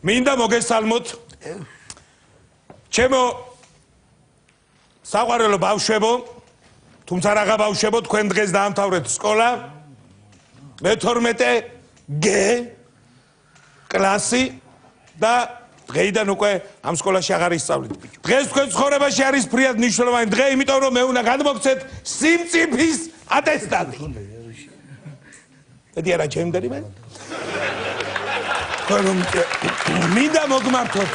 მინდა მოგესალმოთ ჩემო საყვარელო ბავშვებო თუმცა რაღა ბავშვებო თქვენ დღეს დაამთავრეთ სკოლა მე-12 G კლასი და დღეიდან უკვე ამ სკოლაში აღარ ისწავლით. დღეს თქვენ ცხოვრებაში არის ფრიად მნიშვნელოვანი დღე, იმიტომ რომ მე უნდა გადმოგცეთ სიმწიფის ატესტატი. ედი არა ჩემდერი მე? მინდა მოგმართოთ.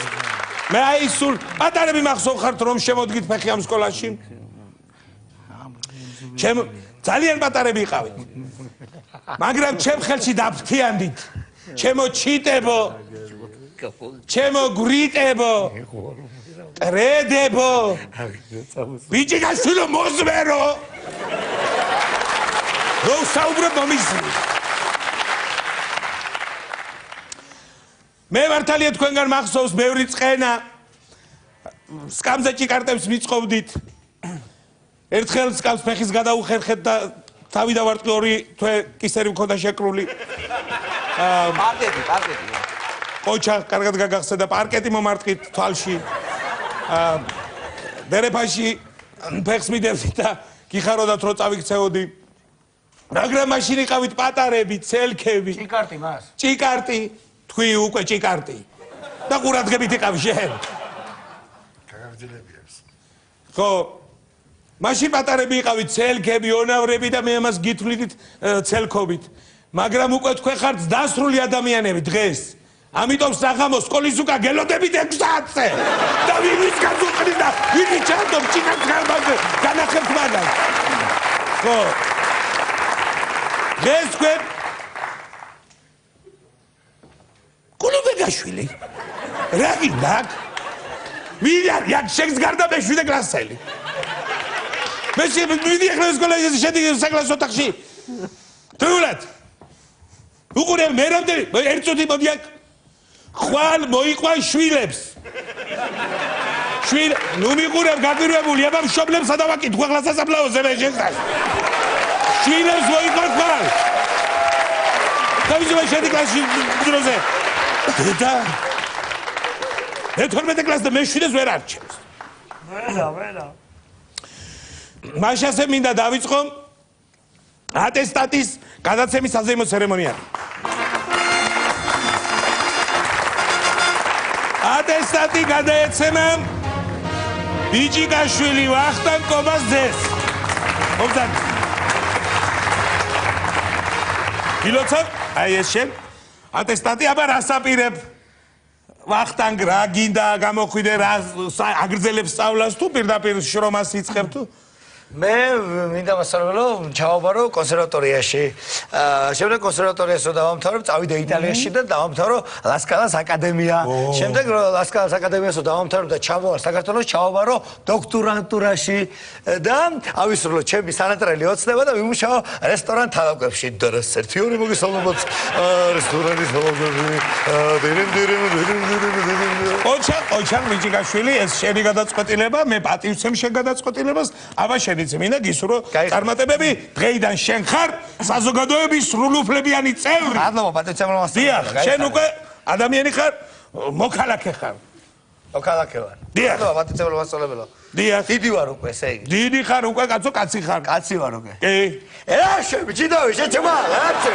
მე აი სულ პატარები მახსოვ ხართ რომ შემოდგით ფეხი ამ სკოლაში? ჩემ ძალიან პატარები იყავით. მაგრამ ჩემ ხელში დაფრთიანდით. ჩემო ჩიტებო ჩემო გრიტებო კრედებო ბიჭი გასულო მოზმერო რო საუბრობ მომისმის მე მართალია თქვენგან მახსოვს ბევრი წყენა სკამზე ჭიკარტებს მიწყობდით ერთხელ სკამს ფეხის გადაუხერხეთ და თავი დავარტყი ორი თვე კისერი მქონდა შეკრული პარკეტი ოჩა კარგად გაგახსენდა პარკეტი მომარტყით თვალში დერეფაში ფეხს მიდევდით და გიხაროდათ რომ წავიქცეოდი მაგრამ მაშინ იყავით პატარები ცელქები ჭიკარტი მას ჭიკარტი თქვი უკვე ჭიკარტი და ყურადღებით იყავი შენ გაგაგრძელებიებს ხო მაშინ პატარები იყავით ცელქები ონავრები და მე ამას გითვლით ცელქობით მაგრამ უკვე თქვენ ხართ დასრული ადამიანები დღეს ამიტომ საღამოს სკოლის უკან გელოდებით 6 საათზე და ვინის გაზუყნის და ვინი ჩანდობ ჭიკარს გარბაზე განახებთ მაგას ხო დღეს თქვენ კულუბეგაშვილი რა გინდა მიდიარ იქ შენს გარდა მე-7 კლასელი მე მივიდი ახლა სკოლაში შედი საკლასო ოთახში თულად უყურე მე რამდენი ერთ წუთი მოდი აქ ხვალ მოიყვან შვილებს შვილ ნუ მიყურებ გაპირვებული აბა მშობლებს ადავაკითხ ახლა სასაფლაოზე მე შენს შვილებს მოიყვან ხვალ თავისუფალ შედი კლასში დროზე და მე-12 კლასს და მე-7-ს ვერ არჩევს ვერა მაშასე მინდა დავიწყო ატესტატის გადაცემის საზეიმო ცერემონიალი ატესტატი გადაეცემა ბიჭიკაშვილი ვახტანგ კობას ძეს მომზადდა გილოცავ აი ეს შენ ატესტატი აბა რას აპირებ ვახტანგ რა გინდა გამოხვიდე რა აგრძელებს სწავლას თუ პირდაპირ შრომას იწყებ თუ მე მინდა მასწავლებლო ჩავაბარო კონსერვატორიაში შემდეგ კონსერვატორიასო დავამთავრებ წავიდე იტალიაში და დავამთავრო ლასკალას აკადემია შემდეგ ლასკალას აკადემიასო დავამთავრებ და ჩამოვარ საქართველოს ჩავაბარო დოქტორანტურაში და ავისრულო ჩემი სანატრელი ოცნება და ვიმუშაო რესტორან თალაკებში დღეს ერთი ორი მოგესალმებათ რესტორანის ოჩა მიჭიკაშვილი ეს შენი გადაწყვეტილება მე პატივცემ შენ გადაწყვეტილებას აბა შენიც მინდა გისურვო წარმატებები დღეიდან შენ ხარ საზოგადოების სრულუფლებიანი წევრი მადლობა პატივცემ დიახ შენ უკვე ადამიანი ხარ მოქალაქე ხარ მოქალაქე ვარ მადლობა პატივცემ მასწავლებელო დიახ დიდი ვარ უკვე ესე იგი დიდი ხარ უკვე კაცო კაცი ხარ კაცი ვარ უკვე კი ე შეჭიდავი შეჭმა რაცე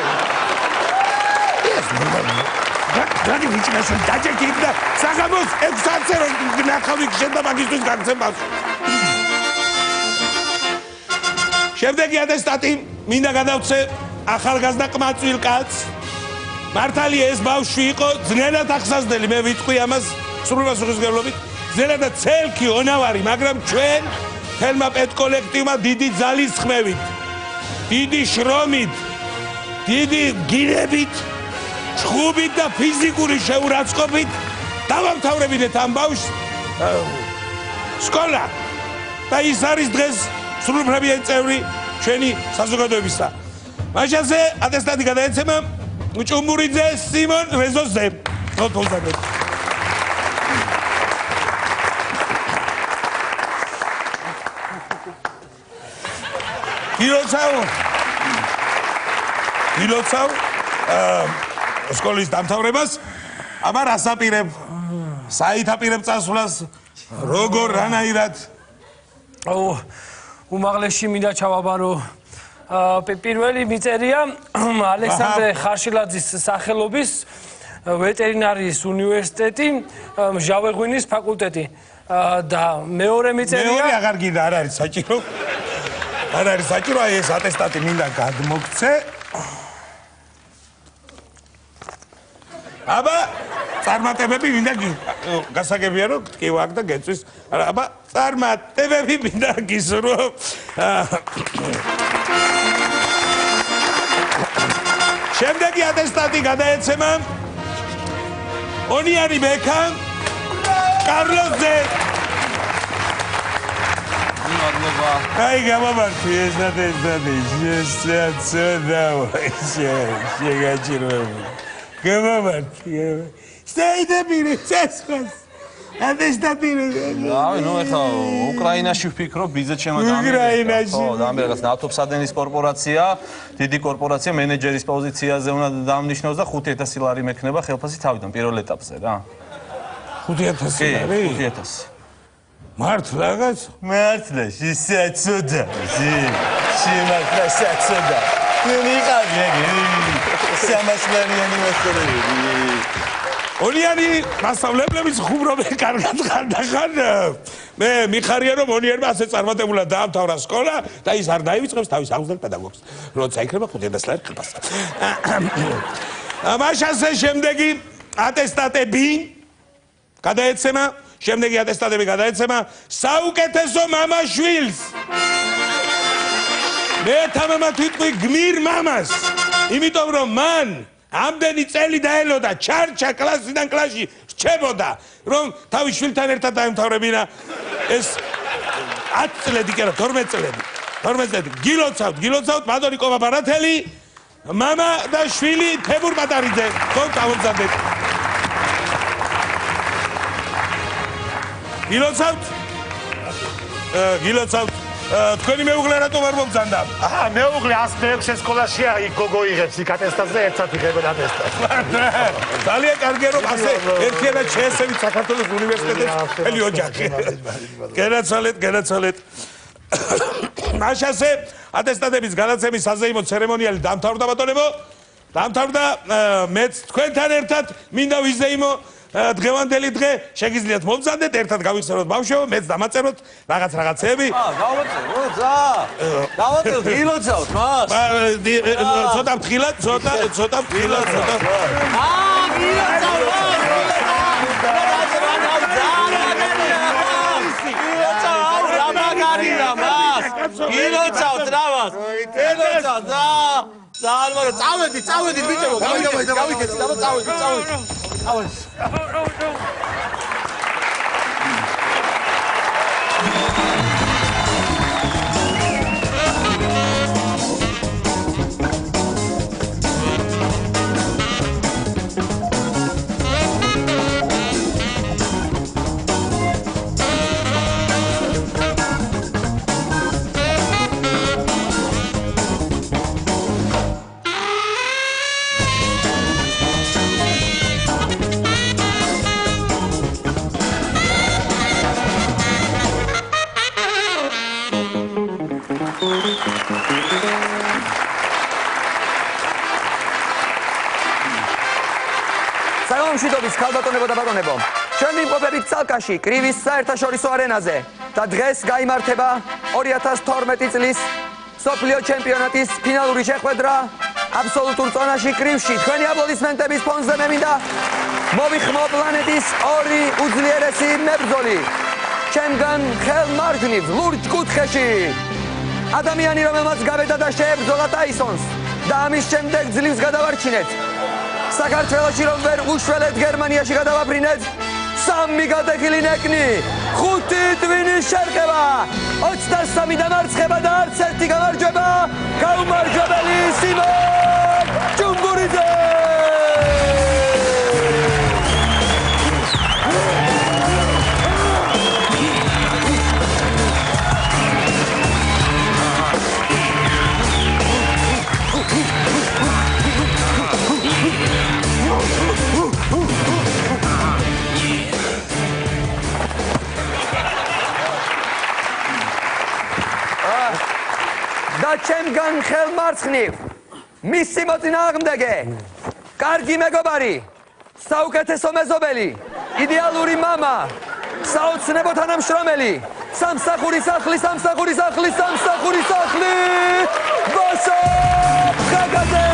რაგი მიჭნაშენ დაჭერტი და საღამოს 6 საათზე რომ ნახავი გშენდა მაგისთვის გაგცემავს შემდეგი ატესტატი მინდა გადავცე ახალგაზრდა ყმაწვილ კაცს მართალია ეს ბავშვი იყო ძნელად ახსაზდელი მე ვიტყვი ამას სრულიად უხსგებლობით ძნელად ცელქი ონავარი მაგრამ ჩვენ თელმა პედკოლექტივმა დიდი ძალის ხმევით დიდი შრომით დიდი გირებით ჭხუბით და ფიზიკური შეურაცხყოფით დავამთავრებინეთ ამ ბავშვს სკოლა და ის არის დღეს სრულუფლებიანი წევრი ჩვენი საზოგადოებისა. მაშასე ატესტატი გადაეცემა ჭუმურიძე სიმონ რეზოზე. მოთხოვდებით. გილოცავ სკოლის დამთავრებას აბა რას აპირებ? საით აპირებ წასვლას? როგორ რანაირად? აუ უმაღლესში მინდა ჩავაბარო პირველი მიწერია ალექსანდრე ხარშილაძის სახელობის ვეტერინარიის უნივერსიტეტი ჟავეღვინის ფაკულტეტი და მეორე მიწერია მეორე აღარ გინდა არ არის საჭირო აი ეს ატესტატი მინდა გადმოგცე აბა წარმატებები მინდა გასაგებია რომ ტკივა აქ და გეწვის აბა წარმატებები მინდა გისურვო შემდეგი ატესტატი გადაეცემა ონიანი ბექა კარლოსზე აი გამომართი ეს ატესტატი შეგაჭირვები გამომართი სტეიდები წესხოს ატესტატი რავი, ნუ ეხლა უკრაინაში ვფიქრობ, ბიზნეს შემოგამიგე. ხო, დამერგას ნავთობსადენის კორპორაცია, დიდი კორპორაცია მენეჯერის პოზიციაზე უნდა დამნიშნოს და 5000 ლარი მექნება ხელფასი თავიდან პირველ ეტაპზე რა. 5000 ლარი? 5000. მართლა რაღაც? მართლა, შეცოდა. შემართლა შეცოდა. ნიღავი, 300 ლარიანი მასწავლებელი. ონიანი მასწავლებლებიც ხუმრობენ კარგად ხანდახან მე მიხარია რომ ონიანმა ასე წარმატებულად დაამთავრა სკოლა და ის არ დაივიწყებს თავის აღზრდელ პედაგოგს როცა იქნება 5000 ლარი ხელფასი მაშასე შემდეგი ატესტატები გადაეცემა საუკეთესო მამაშვილს მე თამამა თვითმი გმირ მამას იმიტომ რომ მან ამდენი წელი დაელოდა ჩარჩა კლასიდან კლასში რჩებოდა რომ თავის შვილთან ერთად დაემთავრებინა ეს 10 წლები კი არა 12 წლები გილოცავთ მადონიკოვა ბარათელი მამა და შვილი თემურ მატარიძე ხო წამომზადეთ გილოცავთ თქვენი მეუღლე რატომ არ მომძანდა? აჰა, მეუღლე 106 სკოლაშია, იქ გოგო იღებს იქ ატესტატზე ერთად იღებენ ატესტატს. ძალიან კარგია რომ ასე ერთიანად შეესწრებით საქართველოს უნივერსიტეტებს მთელი ოჯახი. გენაცვალეთ. მაშასე ატესტატების განაცემის საზეიმო ცერემონიალი დამთავრდა ბატონებო. დამთავრდა მეც თქვენთან ერთად მინდა ვიზეიმო დღევანდელი დღე შეგიძლიათ მომზადეთ ერთად გავიხსენოთ ბავშვებო მეც დამაწეროთ რაღაცეები დავაწეროთ გილოცავთ მას ცოტა ფრთხილად გილოცავთ რავას გილოცავთ წავედი ბიჭებო გავიქეცი წავედი მშვიდობის ქალბატონებო და ბატონებო, ჩვენ ვიმყოფებით ცალკაში, კრივის საერთაშორისო არენაზე და დღეს გაიმართება 2012 წლის მსოფლიო ჩემპიონატის ფინალური შეხვედრა აბსოლუტურ წონაში კრივში. თქვენი აპლოდისმენტების ფონზე მე მინდა მოვიხმო პლანეტის ორი უძლიერესი მებრძოლი. ჩემგან ხელმარჯვნივ ლურჯ კუთხეში ადამიანი, რომელმაც გავედა და შეებრძოლა ტაისონს და ამის შემდეგ ძლივს გადავარჩინეთ. საქართველოში რომ ვერ უშველეთ გერმანიაში გადავაფრინეთ 3 გადახილი ნეკნი 5 ტვინის შერყება 23 დამარცხება და არც ერთი გამარჯვება გაუმარჯვებელი სიმონ ჯუმბურიძე და ჩემგან ხელმარცხნივ მისი მოწინააღმდეგე კარგი მეგობარი საუკეთესო მეზობელი იდეალური მამა საოცნებო თანამშრომელი სამსახურის სახლი ვასო ხაგაძე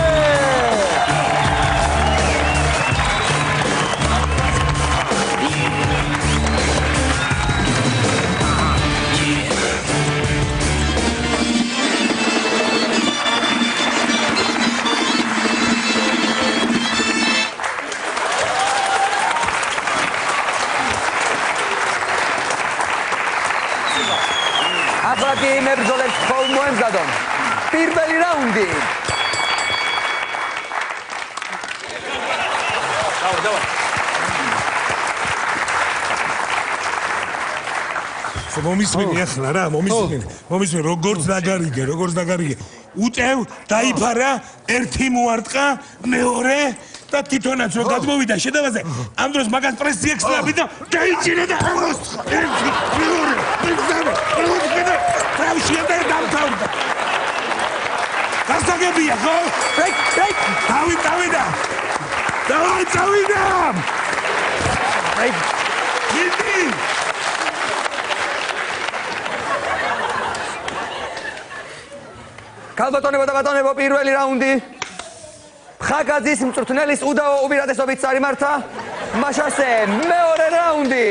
ახლა კი მებრძოლებს ხოლ მოემზადონ პირველი რაუნდი მომისმენი ახლა რა მომისმენ როგორც დაგარიგე უწევ დაიფარა ერთი მოარტყა მეორე და თვითონაც რო გადმოვიდა შედავაზე ამ დროს მაგას პრესი ექსტრაბი და დაიჭირა და ერთი მეორე მესამე რავშია და დამთავრდა გასაგებია ხო დავიდა მიდი ქალბატონებო და ბატონებო პირველი რაუნდი ხაგაძის მწვრთნელის უდავო უპირატესობით წარიმართა მაშასე მეორე რაუნდი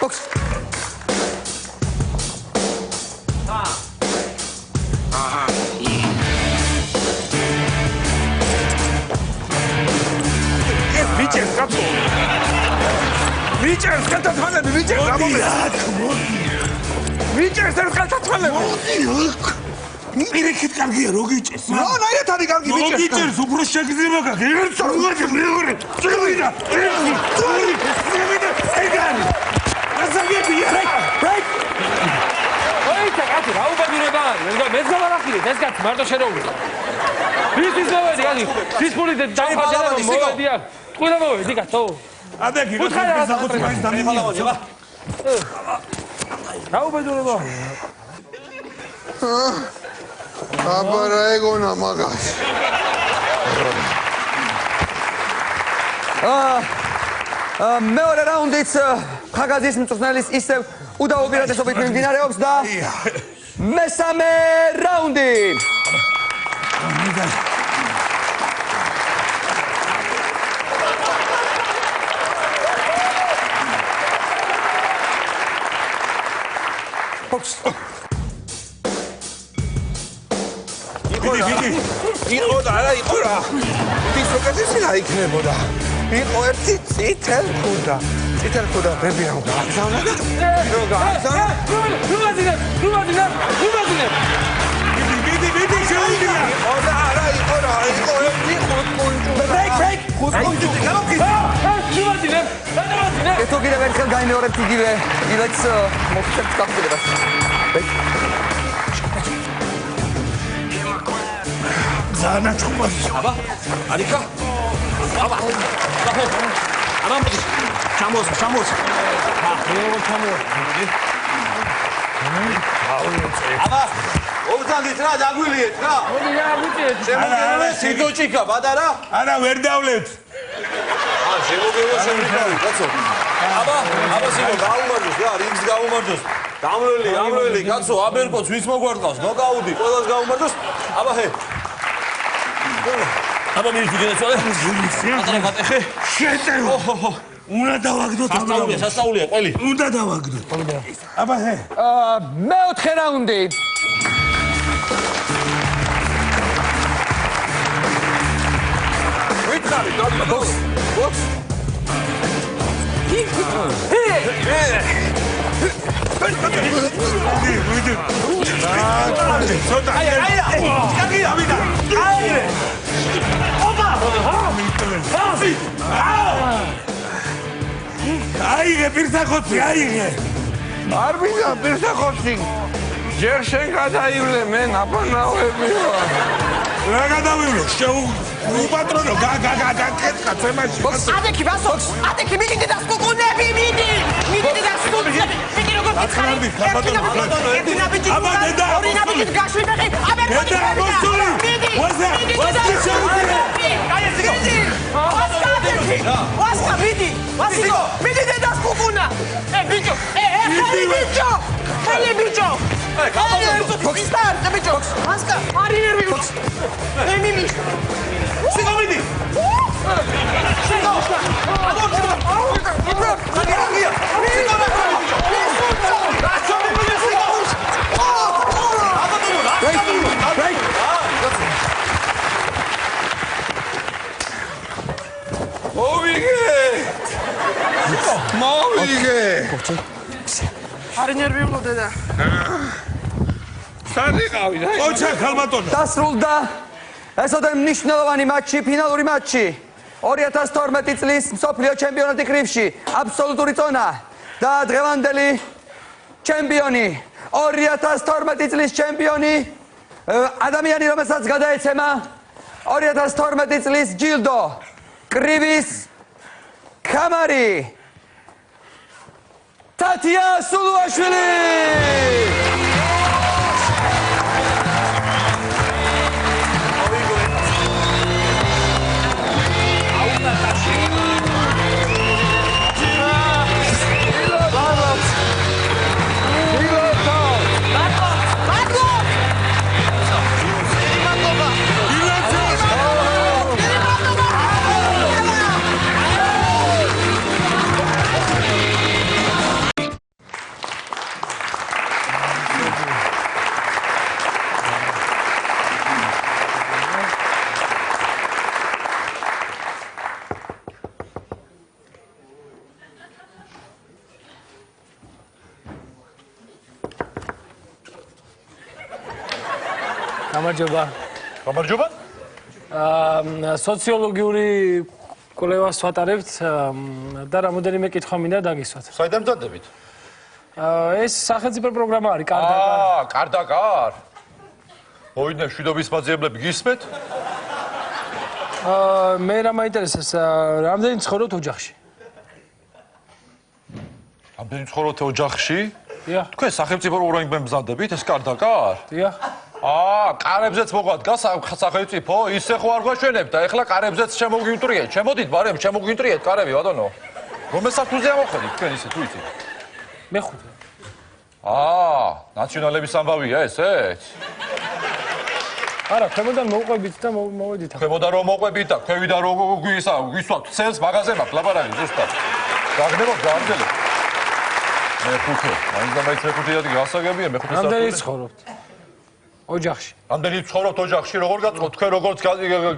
Box. Richard, καταθάνεται, Richard, Richard, καταθάνεται. Μοιρέχει კარგია, რო გიჭეს. ნაირად კარგი რო გიჭეს, უფრო შეგრძნება გაკი. ერთად მეორე. წევიდა. ეგარი. გასაგებია. Break. ოი, კაცი, რაუბედურება არის. მეც გავარახილე, ეს კაცი მარტო შერეულია. ის მოვედი, კაცი. სისხული დაიხადა, მოვედია. ყველა მოვედი, კაცო. ადექი, გასაგებია, სახუთი მაინც დამიმალავა. რაუბედურება. აბარა ეგონა მაგას. მეორე რაუნდიც ხაგაძის მწვრთნელის ისევ უდავო უპირატესობით მიმდინარეობს და მესამე რაუნდი. იყო და არა იყო რა. ის უკეთესი რა იქნებოდა. იყო ერთი წითელ ხუდა ბები ამ გააგზავნა და რო გააგზავნა. მიდი შეუძლია. იყო და არა იყო რა. იყო ერთი ხუთკუნჯი. ეთო კიდევ ერთხელ გაიმეორებთ იგივე ილეც მოგწევთ გახდილებას. ზანაჩხუბას. აბა, არიქა. აბა. ჩამოს. აბა, ოფცანდით რა დაგვილიეთ რა. მოდი რა გუჭირეთ. შემოგევლე სიდოჭიკა პატარა. არა ვერ დავლეთ. შემოგევლე შემიგავი, კაცო. აბა სიგო გაუმარჯოს რა, რინგს გაუმარჯოს. დამრელი, კაცო, აბერკოც ვის მოგვარტყავს? ნოკაუტი, ყველას გაუმარჯოს. აბა ჰე. აბა მიიშვიდეთ წოლე. ატარა გატეხე. შეტევა. უნდა დავაგდოთ. სასწაულია, ყველი. უნდა დავაგდოთ. აბა ჰე. მეოთხე რაუნდი. ვითხარი დაბოს. ბოქს. აიღე პირსახოცი, აიღე. არ ვიდა პირსახოცი. ჯერ შენ გადაივლე, მე ნაპანაოები ვარ. რა გადავივლო? უპატრონო, გაკეთხა თემაში. ადექი ბასო, ადექი მიდი და სკუკუნები, მიდი და სკუკუნები. მიდი როგორ გითხარი? აბა დედა, ორი ნაბიჯით გაშვიდები. აბა დედა, მოსული. ვაზა, ვასკა, მიდი. ვასიკო, მიდი და სკუკუნა. ბიჭო, ხელი ბიჭო. Start, bicho. Maska, ari nervioso. Mimi. Sigo midi. Sigo. მოვიგე. Ari nervioso deda. სანდიყავი და ოჩა ხალბატონო. დასრულდა ესოდე მნიშვნელოვანი მატჩი, ფინალური მატჩი. 2012 წლის მსოფლიო ჩემპიონატი კრივში აბსოლუტური წონა და დღევანდელი ჩემპიონი 2012 წლის ჩემპიონი ადამიანი რომელსაც გადაეცემა 2012 წლის ჯილდო კრივის ქამარი თათია სულუაშვილი გამარჯობა. სოციოლოგიური კვლევას ვატარებთ და რამოდენიმე კითხვა მინდა დაგისვათ. საიდან მზადდებით? ეს სახელმწიფო პროგრამა არის, კარდაკარ. კარდაკარ. მოვიდნენ მშვიდობის მაძიებლები გისმეთ? მე რა მაინტერესებს, რამდენი ცხოვრობთ ოჯახში? რამდენი ცხოვრობთ ოჯახში? დიახ. თქვენ სახელმწიფო პროგრამით მზადდებით ეს კარდაკარ? დიახ. კარებზეც მოგვადგა სახელმწიფო, ისე ხო არ გვაშვენებთ და ეხლა კარებზეც შემოგვიმტრიეთ. შემოდით ბარემ, შემოგვიმტრიეთ კარები, ბატონო. რომელ საფუძეა მოხდით თქვენ ისე თუ იცით? მეხუთე. ნაციონალების ამბავია ესეც? არა, ქვემოდან მოუყვებით და მოვედით. ქვემოდან რომ მოყვებით და ქვევიდან რომ გვისვათ ცელს მაღაზე მაქვს ლაპარაკი ზუსტად. გაგნებობ გააგდელებ. მეხუთე. მაინც მეხუთე ადგილი გასაგებია, მეხუთე სართული. რამდენი ცხოვრობთ? ოჯახში. რამდენი ცხოვრობთ ოჯახში, როგორ გაწყობთ თქვენ როგორც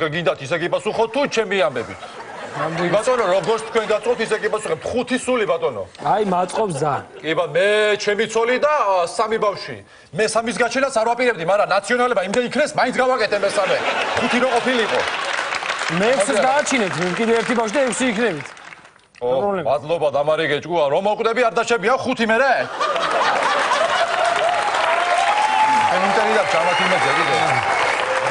გინდათ ისე გიპასუხოთ თუ ჩემი ამბებით? ბატონო, როგორც თქვენ გაწყობთ ისე გიპასუხებთ. 5 სული ბატონო. აი, მაწყობს ძალიან. კი ბა, მე ჩემი ცოლი და 3 ბავშვი. მე 3-ის გაჩენას არ ვაპირებდი, მაგრამ ნაციონალება იმდენ იქნეს, მაინც გავაკეთე მესამე. 5 რო ყოფილიყო. მე 6-ს გააჩინეთ, კიდე ერთი ბავშვი და 6 იქნებით. მადლობა დამარიგე ჭკუა, რომ მოკვდები არ დაჩებია 5 მერე? ინტერნეტი გამათიმეზე კიდე.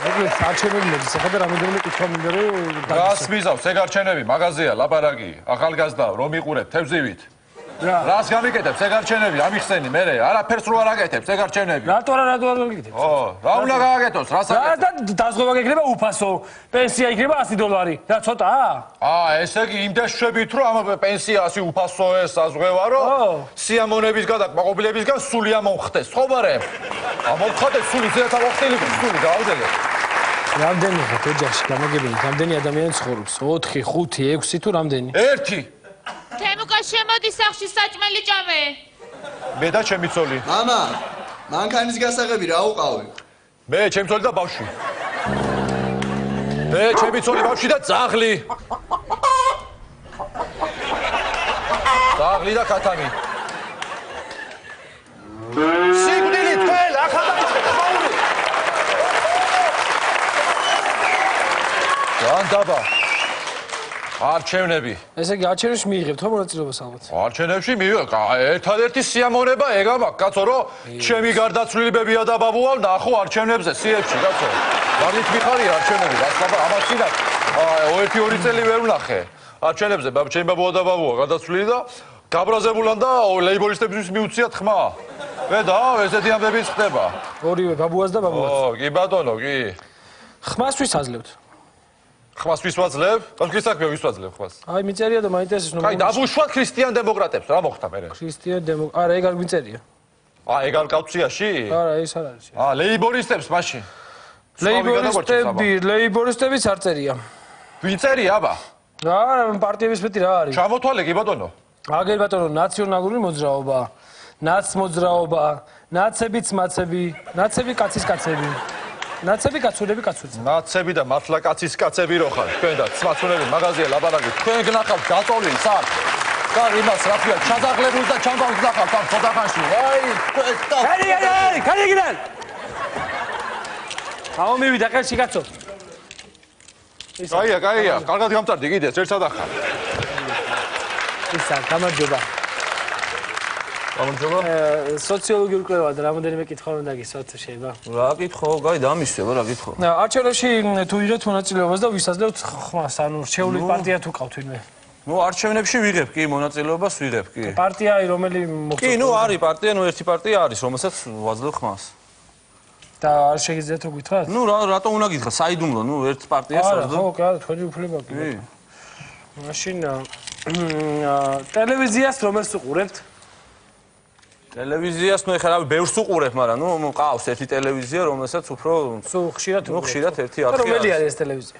ეგრე საჩემებინა, საერთოდ რამოდენიმე კითხვა მინდა რომ გას მიზავს, ეგ არჩენები, მაღაზია, ლაპარაკი, ახალგაზრდა, რომ იყურებ თევზივით. რას გამიკეთებს, ეგ არჩენები, ამიხსენი მე, არაფერს რო არ აკეთებს, ეგ არჩენები. რატო არ გიკეთებს? რა უნდა გააკეთოს, რას აკეთებს? და დაზღვევა გეკრება უფასო, პენსია იქნება $100. რა ცოტაა? ესე იგი იმდენ შვებით რომ ამ პენსია 100 უფასო ეს საზღვევა რომ სიამონების გადაკმაყოფილებისგან სული ამომხდეს, ხო ბარემ? ამომხდეს სული, ზედა მოხდელიყო სული, გაავდელე. რამდენი ხართ ოჯახში გამოგებინეთ, რამდენი ადამიანი ცხოვრობს? 4, 5, 6 თუ რამდენი? 1. თემუკა შემოდი სახში საჭმელი ჭამე. მე და ჩემი ცოლი. მამა, მანქანის გასაღები რა უყავი? მე, ჩემი ცოლი და ბავშვი. მე, ჩემი ცოლი, ბავშვი და ძაღლი. ძაღლი და კატანი. სიკვდილი თქვენ, ახლა დაიწყეთ მაური. განდაბა. არჩევნები. ესე იგი არჩევნებში მიიღებთ ხო მონაწილეობას ალბათ? არჩევნებში მივიღე. ერთადერთი სიამოვნება ეგ მაქვს, კაცო, რომ ჩემი გარდაცვლილებებია და ბაბუა ნახო არჩევნებზე, სიებში, კაცო. გარეთ მიხარია არჩევნები, გასხობა ამას წინათ 1-2 წელი ვერ ვნახე. არჩევნებზე ჩემი ბაბუა და ბაბუა გადაცვლილი და გაბრაზებულან და ლეიბორისტებისთვის მიუციათ ხმა. და ესეთი ამბებიც ხდება. ორივე ბაბუას და ბაბუას. კი ბატონო, კი. ხმას ვის აძლევთ? ხმას ვის ვაძლევ? გასკის საქმეა ვის ვაძლევ ხმას? აი მიწერია და მაინტერესებს რომ აი დაბუშვათ ქრისტიან დემოკრატებს, რა მოხდა მერე? არა, ეგ არ მიწერია. ეგ არ კავშირში? არა, ეს არ არის. ლეიბორისტებს მაშინ. ლეიბორისტებიც არ წერია. ვინ წერია აბა? არა, პარტიების მეტი რა არის? ჩამოთვალე კი ბატონო. აგერ ბატონო, ნაციონალური მოძრაობა, ნაცმოძრაობა, ნაცებიც მაცები, ნაცები კაცის კაცები. ნაცები კაცურები კაცურები. ნაცები და მართლა კაცის კაცები რო ხარ. თქვენ და ცმაცუნები მაღაზია ლაბარაკი. თქვენ გნახავთ გაწოლილი სად? და იმას რა ქვია, ჩაზაღლებული და ჩამბავს ნახავთ ამ ხოდახანში. აი, და კარიგიდან. აუ მივიდა ყელში კაცო. კაია, კარგად გამწარდი კიდე, ერთად ახლა. ისა, გამარჯობა. გამარჯობა. სოციოლოგიური კვლევა და რამოდენიმე კითხვა უნდა გისვათ შეიძლება. რა კითხო, გაი დამისვება რა კითხო. არჩევნებში თუ იღებთ მონაწილეობას და ვისაძლევთ ხმას, ანუ რჩეული პარტია თუ ყავთ ვინმე? არჩევნებში ვიღებ კი, მონაწილეობას ვიღებ კი. პარტია რომელი მოხდა? კი, არის პარტია, ერთი პარტია არის, რომელსაც ვაძლევ ხმას. და არ შეგიძლიათ რომ გითხრათ? რატო უნდა გითხრა? საიდუმლო, ერთ პარტიას ვაძლევ. ხო, კი, თქვენი უფლება კი. მაშინ ტელევიზიას რომელს უყურებთ? ტელევიზიას ეხლა რა ბევრს უყურებ, მაგრამ ყავს ერთი ტელევიზია, რომელსაც უფრო ხშირად ერთი არხი. რომელი არის ეს ტელევიზია?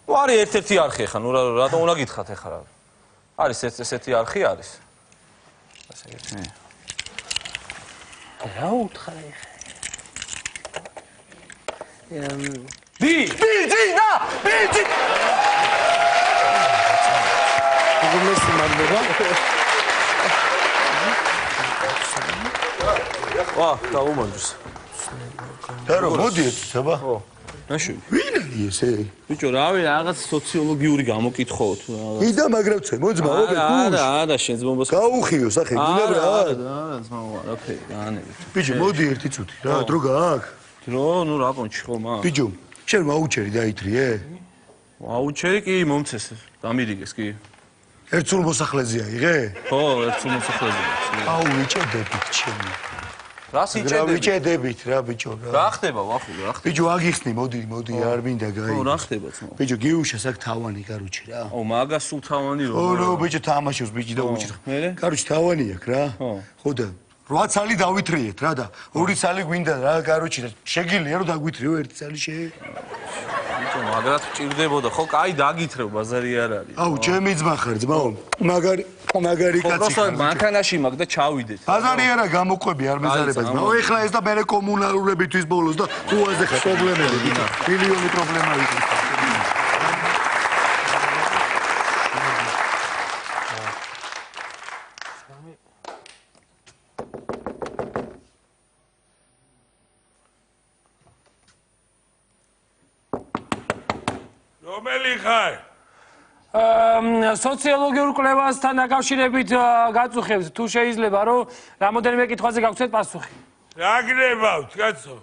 არის ერთ-ერთი არხი ხა, რატო უნდა გითხრათ ეხლა რა? არის ესეთი არხი არის. ასე იგი. რა უთხარ ეხლა? ბიძი! გუმეს მანდობა. დაუმონჯოს. და რომ მოდიეთ, საბა? ხო. ნაშვი. ვინ არის ესე? ბიჭო, რავი, რაღაც სოციოლოგიური გამოკითხო თუ რაღაც. მიდა მაგრაცე, მოძმა, ობე, გუშ. არა, შენ ძმობას. გაუხიო, სახე, გინებრა? არა, ძმაო, არაფერი, გაანები. ბიჭო, მოდი ერთი წუთი, რა, დრო გააქვს? დრო, რა პონჩი ხო, მა. ბიჭო, შენ ვაუჩერი დაითრიე? ვაუჩერი კი მომცეს, დამირიგეს კი. ერთ სულ მოსახლეზე აიღე? ხო, ერთ სულ მოსახლეზე. აუ, ვიჭედებით ჩემი. რა სიჭედებით? ვიჭედებით რა ბიჭო რა. რა ხდება ვახული, რა ხდება? ბიჭო, აგიხსნი, მოდი, არ მინდა გაი. ხო, რა ხდება ძმაო? ბიჭო, გიუშას აქ თავანი, კაროჩე რა. მაგას სულ თავანი რო. ო, ბიჭო, თამაშობს ბიჭი და უჭირ. მერე? კაროჩე თავანი აქ რა. ხო და 8 წალი დავითრიეთ რა და 2 წალი გვინდა რა, კაროჩე და შეგიძლია რომ დაგვითრიო 1 წალი შე. ბიჭო, მაგრად ჭირდებოდა, ხო, კაი დაგითრევ, ბაზარი არ არის. აუ, ჩემი ძმა ხარ, ძმაო. მაგარი კაცი ხარ. მანქანაში მაგ და ჩავიდეთ. ბაზარი არა გამოყვები არ მეზარება ძმაო. ეხლა ეს და მე კომუნალურებისთვის ბოლოს და უაზე ხარ პრობლემები ბიჭო. მილიონი პრობლემა იქნება. რომელი ხარ? სოციოლოგიურ კვლევასთან დაკავშირებით გაწუხებთ თუ შეიძლება რომ რამოდენიმე კითხვაზე გავცეთ პასუხი. რა გნებავთ, კაცო?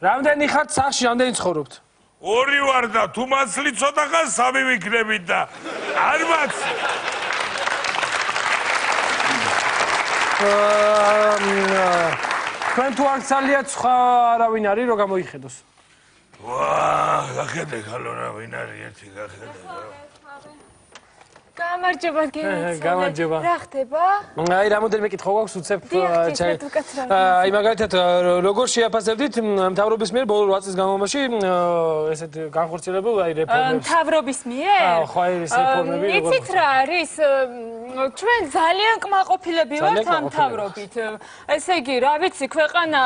რამდენი ხართ სახლში, რამდენი ცხოვრობთ? 2 ვარ და თუ მაცლი ცოტა ხარ 3 ვიქნებით და არ მაცლი. თქვენ თუ არ ძალიან სხვა არავინ არის რომ გამოიხედოს? გახედე ხალონა ვინ არის ერთი გახედე. გამარჯობა გენაცვალე. გამარჯობა. რა ხდება? აი რამოდენიმე კითხვა გვაქვს უცებ ჩაი. აი მაგალითად როგორ შეაფასებდით მთავრობის მიერ ბოლო 8 წლის განმავლობაში ესეთ განხორციელებულ აი რეფორმებს? მთავრობის მიერ? ხო, აი ეს რეფორმები როგორ? იცით რა არის? ჩვენ ძალიან კმაყოფილები ვართ ამ მთავრობით. ესე იგი, რა ვიცი, ქვეყანა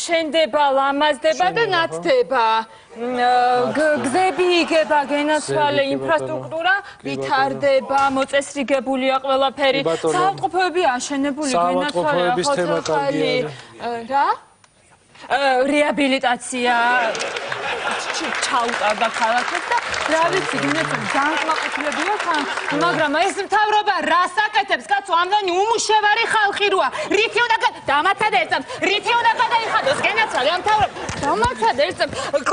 შენდება, ლამაზდება და ნათდება. გზები იგება, გენაცვალე, ინფრასტრუქტურა ვითარდება, მოწესრიგებულია ყველაფერი. საავადმყოფოები აშენებული, გენაცვალე, ხალხი. რა? რეაბილიტაცია ჩაუტარდა ქალაქებს და რა ვიცი, გინდათ განკმაყოფილები ვართ, მაგრამ ეს მთავრობა რას აკეთებს, კაცო, ამდენი უმუშევარი ხალხი როა. რითი უნდა დამაცადებს, რითი უნდა გადაიხადოს, გენაცვალე, ამ მთავრობა დამაცადებს,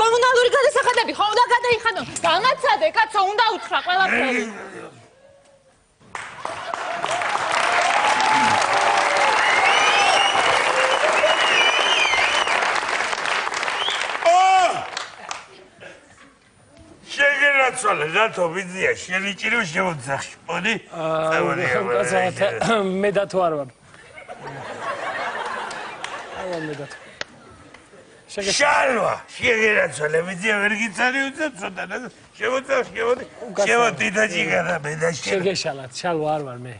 კომუნალური გადასახადი გასაგები ხო უნდა გადაიხადო. გამაცადე კაცო, უნდა უთხრა ყველაფერი. შეგერაცვალე რატო ვიზია შენი ჭირო შემოძახში პონი მე და თუ არ ვარ მე და შალვა შეგერაცვალე ვიზია ვერ გიცარი უცა ცოტა შემოძახში შემოდი და ჭიგადა მე და შეგეშალათ შალვა არ ვარ მე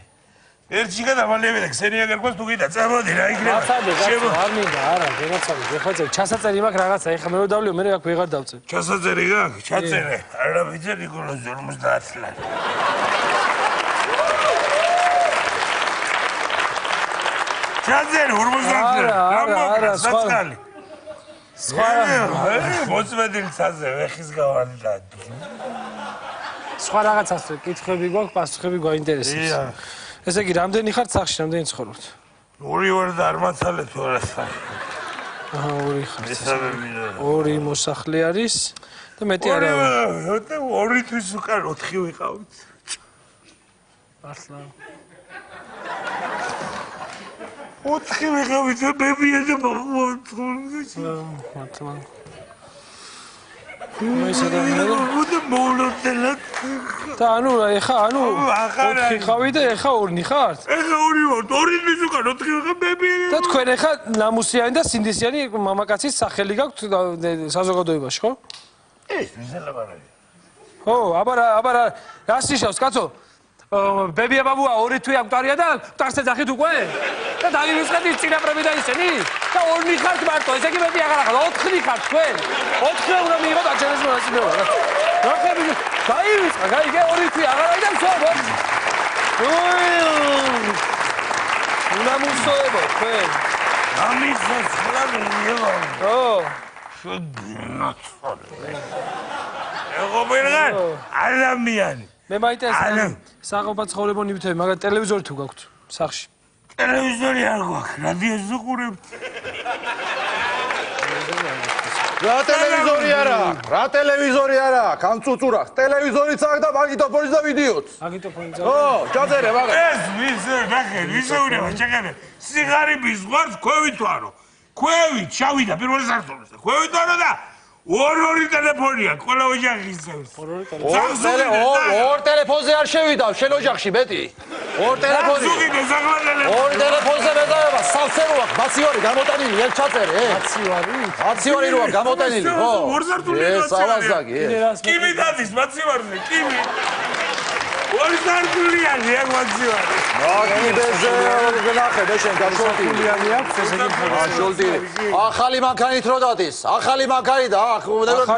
ერთი გადამალები და ქსენია გერგვას თუ გიდა წამოდი რა იქნება მაცადე კაცო არ მინდა არა გენაცადე გეხოცე ჩასაწერი მაქვს რაღაცა ეხლა მე დავლიო მე აქ ვეღარ დავწერ ჩასაწერი გაქვს ჩაწერე არა ვიცი ნიკოლოზ 50 წლიანი ჩაწერე 50 წლიანი არა სხვა მოწმედილცაზე ვეხის გავარდი და სხვა რაღაცას კითხები გვაქვს პასუხები გვაინტერესებს ესე იგი რამდენი ხართ სახში რამდენი ცხოვრობთ ორი ვარ და არ მაცალეთ ვარასა ორი ხართ ორი მოსახლე არის და მეტი არა ორი თვის უკან 4 ვიყავით მართლა 4 ვიყავით ბებია და მართლა და ანუ ეხა ანუ 4 ხავი და ეხა 2 ხართ? ეხა 2 ვარ, 2 თვის უკან 4 ვიყავ ბებია და თქვენ ეხა ნამუსიანი და სინდისიანი მამაკაცის სახელი გაქვთ საზოგადოებაში, ხო? ხო, აბა რას ნიშნავს, კაცო? ბებია ბაბუა 2 თვე აკვარია და ტარს ეძახით უკვე? და დავივიწყეთ წინაპრები და ისინი? და 2 ხართ მარტო, ესე იგი მეტი აღარ ახლა 4 ხართ თქვენ? 4 უნდა მიიღოთ აჩენეს მონაწილეობა. რა ხები? დავივიწყა, გაიგე 2 თვე აღარ აი და მსვენო. უნდა მოსწოებო თქვენ. ამისაც ხლამიო. ო. შეგნაცვალე. ეხო მერგან ადამიანი მე მაინტერესებს საყოფა ცხოვრებო ნივთები, მაგრამ ტელევიზორი თუ გაქვთ სახში? ტელევიზორი არ გვაქვს, რადიოს ვუყურებთ. რა ტელევიზორი არა? რა ტელევიზორი არა? კანწუწურა. ტელევიზორიც აქვს და მაგიტოფონიც და ვიდეოც. მაგიტოფონიც ო, ჩაწერე მაგა. ეს ვისე, ნახე, ვისეურება, ჩაკერე. სიგარების ზღვარს ქვევით ვარო. ქვევით, შავიდა პირველ სართულზე. ქვევით ვარო და ორი ტელეფონია, ყველა ოჯახის წევრს. ორ ტელეფონზე არ შევიდა, შენ ოჯახში მეტი. ორ ტელეფონი. ორ ტელეფონზე მეზაება, სავსე რო აქვს, მაცივარი გამოტანილი, ერთ ჩაწერე. მაცივარი? მაცივარი რო აქვს გამოტანილი, ხო? ორ სართულზე ეს ავაზაკი. კიმი დადის მაცივარზე, კიმი. ორი სართულიანი აქ მაცივარი. აკიბეზე ნახე და შენ გაშოლტი. სართულიანი აქვს ესე იგი გაშოლტი. ახალი მანქანით რო დადის, ახალი მანქანი და ახ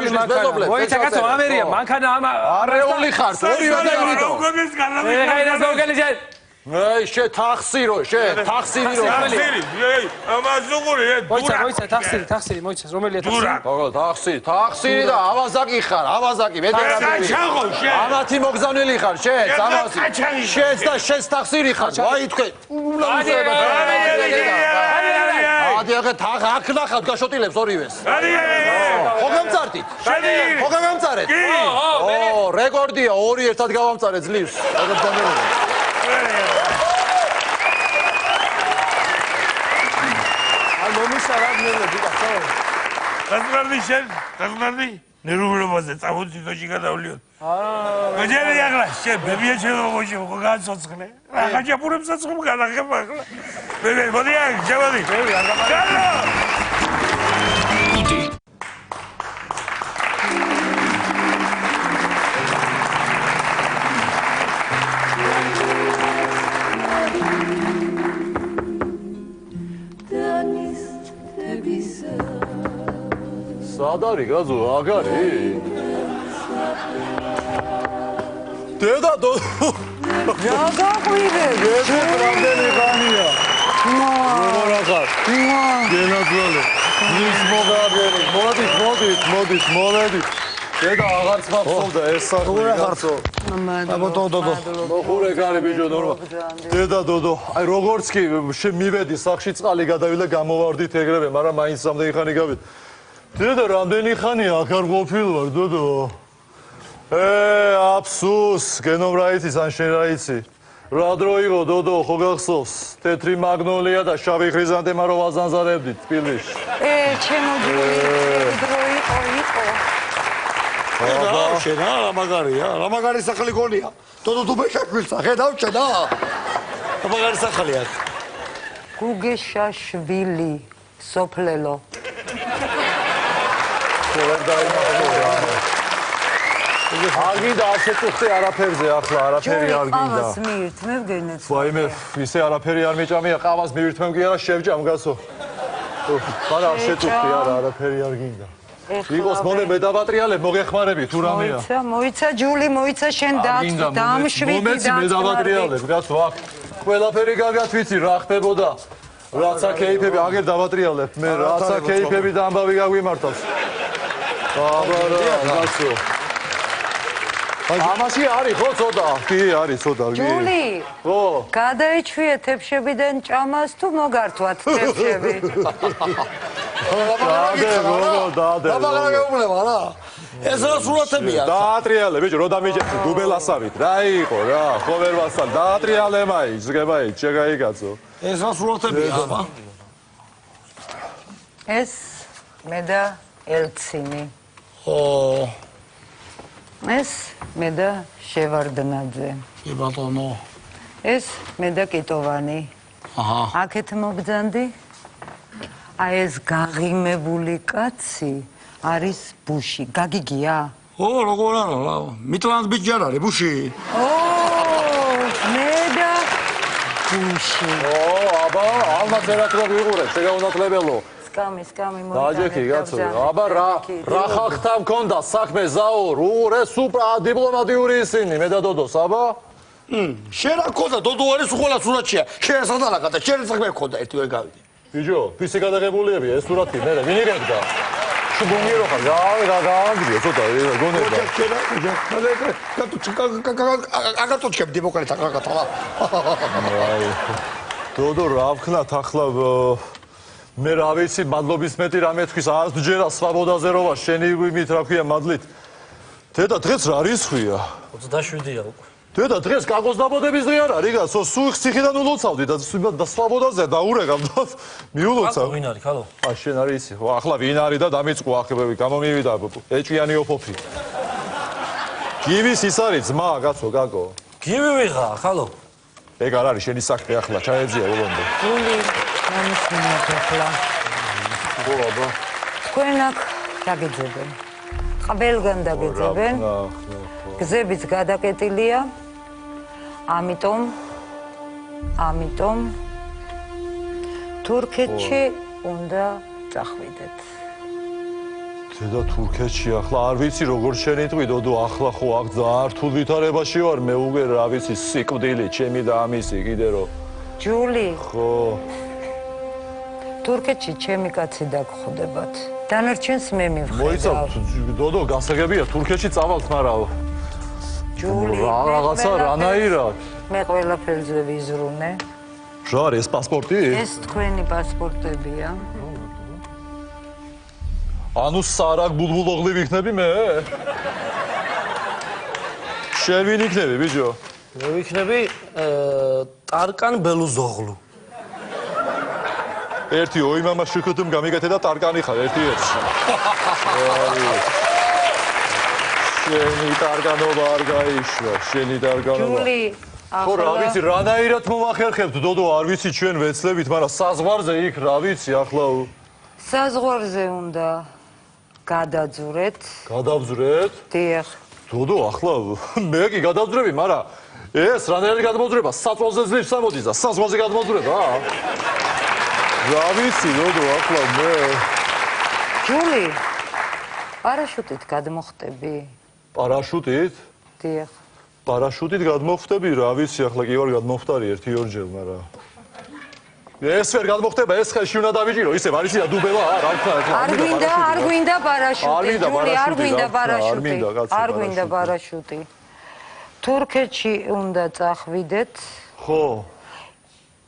ბიზნეს მეზობლებს. მოიცა კაცო ამერია, მანქანა ამა არეული ხარ, ორივე და იმითო. ეხა ზოგელი აი შე თახსირო, შე თახსირო. თახსირი, ამას უყური, მოიცა თახსირი, მოიცა რომელია თახსირი? ხო, თახსირი და ავაზაკი ხარ, ავაზაკი, მე დაგაბები. ამათი მოგზავნილი ხარ, შენ, ამათი. შენს და შენს თახსირი ხარ. აი თქვენ. ადი ახლა თახ აქ ნახავთ გაშოტილებს ორივეს. ხო გამწართით? ხო გამწარეთ? ო, რეკორდია, 2 ერთად გავამწარეთ ძლივს. რაღაც დამეროდი. გასმარდი შენ, გასმარდი? ნერვულობაზე წამოდი თოში გადავლიოთ. მეჯერი ახლა შენ ბებია შემოგვიჭი, ხო გააცოცხლე. რა გაჭაპურებს საცხობ განახებ ახლა. ბებია, მოდი აქ, შემოდი. ბები არ გამარჯვება. სადარი გაზო, აგარი? დედა დო. რა გაყვირე? დედა რამდენი ხანია? როგორ ახარ? გენაძვალე. ის მოგაბერი. მოდი. დედა აღარც მახსოვდა ეს საქმე გასო. აბა დოდო. მოხურე გარი ბიჭო ნორმა. დედა დოდო. აი როგორც კი მივედი სახში წყალი გადავიდა გამოვარდით ეგრევე, მაგრამ მაინც რამდენი ხანი გავიდა. დედო, რამდენი ხანია აქ არ ყოფილ ვარ, დოდო? აფსუს, გენომ რა იცის, ან შენ რა იცი? რა დრო იყო, დოდო, ხო გახსოვს? თეთრი მაგნოლია და შავი ქრიზანთემა რო ვაზანზარებდით თბილისში. ჩემო დრო იყო. შენ რა მაგარია? რა მაგარი სახელი გონია? დოდო თუ მეშაშვილსა, ხედავ შენ რა? რა მაგარი სახელი აქვს? გუგეშაშვილი, სოფლელო. არ გინდა არ შეწუხდი არაფერზე ახლა, არაფერი არ გინდა. ყავას მივირთ, მე ვგენეთ. ვაიმე, ისე არაფერი არ მეჭამია, ყავას მივირთმევ კი არა, შევჭამ გასო. არა, არ შეწუხდი არა, არაფერი არ გინდა. იყოს მონე მედავატრიალებ, მოგეხმარები თუ რამეა. მოიცა ჯული, მოიცა შენ დამშვიდი მომეცი მედავატრიალებ, გასო აქ. ყველაფერი კარგად ვიცი, რა ხდებოდა. რაცა კეიფები აგერ დავატრიალებ, მე რაცა კეიფები და ამბავი გაგვიმართავს. აბარა, გასო. ამაში არის ხო ცოტა? კი, არის ცოტა, კი. ჯული. ხო. გადაიჩვიე თებშებიდან ჭამას თუ მოგართვათ თებშები. დადე. მაგარა გეუბნება რა. ეს რა სურათებია? დაატრიალე, ბიჭო, რო დამიჯერდი დუბელასავით. რა იყო რა, ხო ვერ ვასწავლ. დაატრიალე მაი, ზგებაი, შეგაიგაცო. ეს რა სურათებია, აბა? ეს მე და ელცინი. ო, ეს მე და შევარდნაძე. კი ბატონო. ეს მე და კიტოვანი. აჰა. აქეთ მოგძანდი. აი ეს გაღიმებული კაცი არის ბუში. გაგიგია? ო, როგორ არა რა. მიტლანს ბიჭი არ არის, ბუში. ო, მე და ბუში. ო, აბა, ალმა წერათ რო ვიყურე, შეგაუნათლებელო. სკამი დაჯექი კაცო. აბა რა ხალხთა მქონდა საქმე ზაურ, უყურე სუპრა დიპლომატიური ისინი, მე და დოდოს, აბა? შენ რა ქონდა, დოდო არის უყოლა სურათია. შენ სადალაკა და შენ საქმე ქონდა, ერთი ვერ გავიდი. ბიჭო, ფისი გადაღებულიები, ეს სურათი მე ვინ იღებდა? შუბუნიერო ხარ, გაანგრიო ცოტა, გონება. აგატოჩქებ დემოკრატია კაკათა. დოდო რა ვქნათ ახლა მე რა ვიცი, მადლობის მეტი რამე თქვის, ასჯერა სვაბოდაზე როვა, შენი იმით რა ქვია მადლით. დედა დღეს რა რისხვია? 27-ია უკვე. დედა დღეს კაკოს დაბადების დღე არ არის, რიგა, სულ ციხიდან ულოცავდი და სვაბოდაზე დაურეგავ და მიულოცავ. ვინ არის, ხალო? შენ არის ისი, ახლა ვინ არის და დამიწყო ახლა გამომივიდა ეჭვიანი ოფოფი. გივის ის არის ძმა, კაცო, კაკო. გივი ვიღა, ხალო? ეგ არ არის შენი საქმე ახლა, ჩაეძია ბოლომდე. გული, მომისმინეთ ახლა. ხო, აბა. თქვენ აქ დაგეძებენ. ყველგან დაგეძებენ. გზებიც გადაკეტილია. ამიტომ თურქეთში უნდა წახვიდეთ. დედა თურქეთში ახლა არ ვიცი როგორ შენიტყვი დოდო ახლა ხო აქ ძალიან რთულ ვითარებაში ვარ მე უკვე რა ვიცი სიკვდილი ჩემი და ამისი კიდე რო ჯული ხო თურქეთში ჩემი კაცი დაგხვდებათ დანარჩენს მე მივხედავ მოიცავ დოდო გასაგებია თურქეთში წავალთ მაგრამ ჯული რაღაცა რანაირად მე ყველაფერზე ვიზრუნე რა არის ეს პასპორტი ეს თქვენი პასპორტებია ანუ სარაკ ბულბულოღლი ვიქნები მე? შენ ვინ იქნები, ბიჭო? მე ვიქნები ტარკან ბელუზოღლუ. ერთი ოიმამა შუქუთუმ გამიგეთე და ტარკანი ხარ, ერთი ერთში. შენი ტარკანობა არ გაიშვა, შენი ტარკანობა. ჯული, ხო, რა ვიცი, რანაირად მომახერხებთ, დოდო, არ ვიცი ჩვენ ვეცლებით, მაგრამ საზღვარზე იქ, რა ვიცი, ახლა საზღვარზე უნდა გადაძვრეთ. გადავძვრეთ? დიახ. დოდო, ახლა მე კი გადავძვრები, მაგრამ ეს რანაირად გადმოძვრება, საწოლზე ძლივს ამოდის და საზღვარზე გადმოძვრება? რა ვიცი, დოდო, ახლა მე ჯული, პარაშუტით გადმოხტები? პარაშუტით? დიახ. პარაშუტით გადმოხტები, რა ვიცი, ახლა კი ვარ გადმოხტარი 1-2 მაგრამ ეს ვერ გადმოხტება, ეს ხელში უნდა დავიჭირო, ისევ არის და დუბელა, რა ვქნა, არ გვინდა პარაშუტი, ჯული, არ გვინდა პარაშუტი. არ გვინდა გვინდა პარაშუტი. თურქეთში უნდა წახვიდეთ. ხო.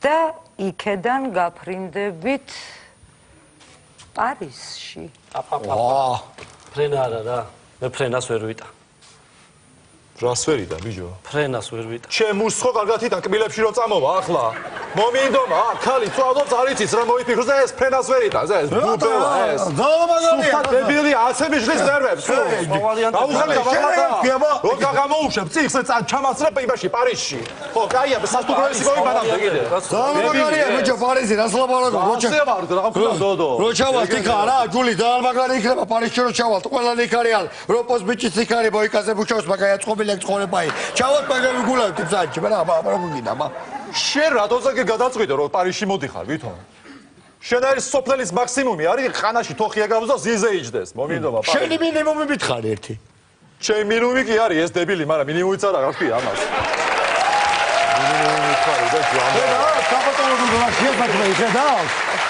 და იქედან გაფრინდებით პარიზში. ფრენა არა რა. მე ფრენას ვერ ვიტან. რას ვერიდა ბიჭო? ფრენას ვერ ვიტან. ჩემს ხო კარგად იტან კბილებში რო წამოვა ახლა. მომინდომა, ხალი წვალობს არ იცის რა მოიფიქროს და ეს ფრენას ვერ იტანს ეს ბუბელა ეს. სულთან დებილი ასე მიშლის ნერვებს. გაუხალე შეება. რო გაგამოუშვებ წიხს ჩამასწრებ იმაში პარიზში. ხო, კაია, სასტუმროებში მოიბანავ კიდე. ზამაგარია ბიჭო პარიზი რას ლაპარაკობ როჩა. ასე ვარ რა გქონდა დოდო. რო ჩავალთ იქა რა ჯული დაალმაგარი იქნება პარიზში რო ჩავალთ ყველანი იქ არიან. როპოს ბიჭიც იქ არის ბოიკაზე ბუჩავს მაგაია წყობილი ეგ ცხოვრებაი. ჩავალთ მაგარი გულავთ იმსაჯი რა რა გიგინა მა. შენ რატოზე გადაწყვიტე რომ პარიზში მოდიხარ ვითომ? შენ არის სოფლელის მაქსიმუმი არის ხანაში თოხი აგავს და ზიზე იჯდეს მომინდომა პარიზში. შენი მინიმუმი მითხარი ერთი. ჩემი მინიმუმი კი არის ეს დებილი მაგრამ მინიმუმიც არა რა ქვია ამას. მინიმუმი მითხარი და ჯამა. რა კაპიტალო გულა შეფათმე ხედავ.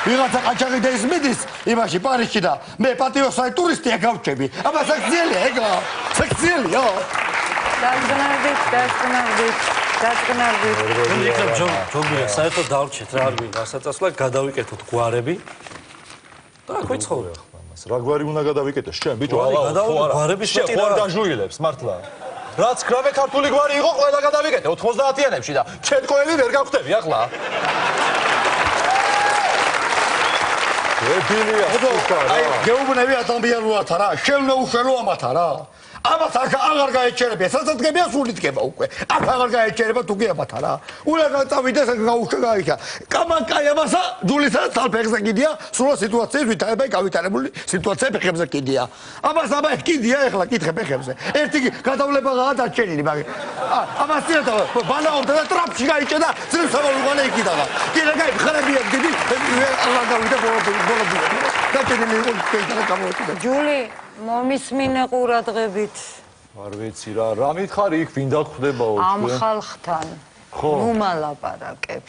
ვიღაცა ყაჩაღი და ის მიდის იმაში პარიზში და მე პატიოსაი ტურისტია გავჩები. აბა საქციელია ეგა. საქციელია. დაწყნარდით. მე ვიქნებ ჯობია საერთოდ დავრჩეთ რა არ გვინდა სასწავლად გადავიკეთოთ გვარები და აქ ვიცხოვრებ. რა გვარი უნდა გადავიკეთო შენ ბიჭო გვარების მეტი რა დაჟუილებს მართლა. რაც გრავე ქართული გვარი იყო ყველა გადავიკეთე 90-იანებში და ჩეთკოები ვერ გავხდები ახლა. ებილია აი გეუბნები ადამიანურად რა შენ ნაუშელო ამათა რა. ამას აღარ გაეჩერებია, სადაც დგებია სული დგება უკვე. აქ აღარ გაეჩერება თუ კი ამათა რა. უნდა წავიდეს გაუშვა გაიქა. კამანკაი ამასა ჯულისა თალფეხზე კიდია, სულა სიტუაციის ვითარებაი გავითარებული სიტუაცია ფეხებზე კიდია. ამას აბა კიდია ეხლა კითხე ფეხებზე. ერთი გადავლებაა დაჩენილი მაგ. ამას თირდა ბანაობდა და ტრაპში გაიჭე და ძრებს ამალუღანა იქიდა. კიდე გაი ხარებია დიდი აღარ გავიდა ბოლო. დაჩენილი იყო კიდე გამოვიდა. ჯული მომისმინე ყურადღებით. არ ვიცი რა მითხარი იქ ვინ დაგხვდებაო ჩვენ? ამ ხალხთან. ნუ მალაპარაკებ.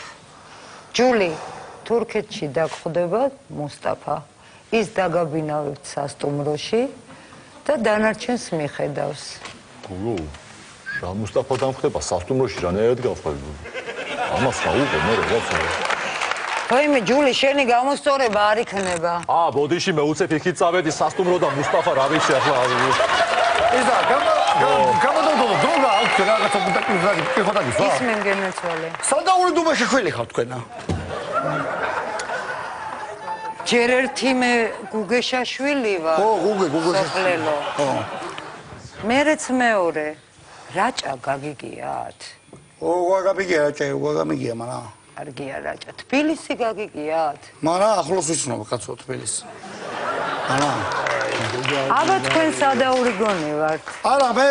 ჯული, თურქეთში დაგხვდება მუსტაფა. ის დაგაბინავებთ სასტუმროში და დანარჩენს მიხედავს. გულო, რა მუსტაფადან ხდება სასტუმროში რანაირად გავხდები? ამას გაუყო მე რაღაცა. ვაიმე ჯული, შენი გამოსწორება არ იქნება. ბოდიში მე უცებ იქით წავედი სასტუმრო და მუსტაფა რა ვიცი ახლა. ისა გამოდოდო დროგა აქვს რაღაცა ბუტაკიზარი ხოდა გისვა. ის მე მგენაცვალე. სადაური დუბაში ხველი ხარ თქვენა. ჯერ ერთი მე გუგეშაშვილი ვარ. ო გუგე. სოფლელო. მერეც მეორე. რაჭა გაგიგიათ. გაგიგია რაჭა, გაგამიგია მარა. კარგია რაჭა. თბილისი გაგიგიათ. მარა ახლოს ვიცნობ კაცო თბილისი. აბა თქვენ სადაური გონი ვართ. არა მე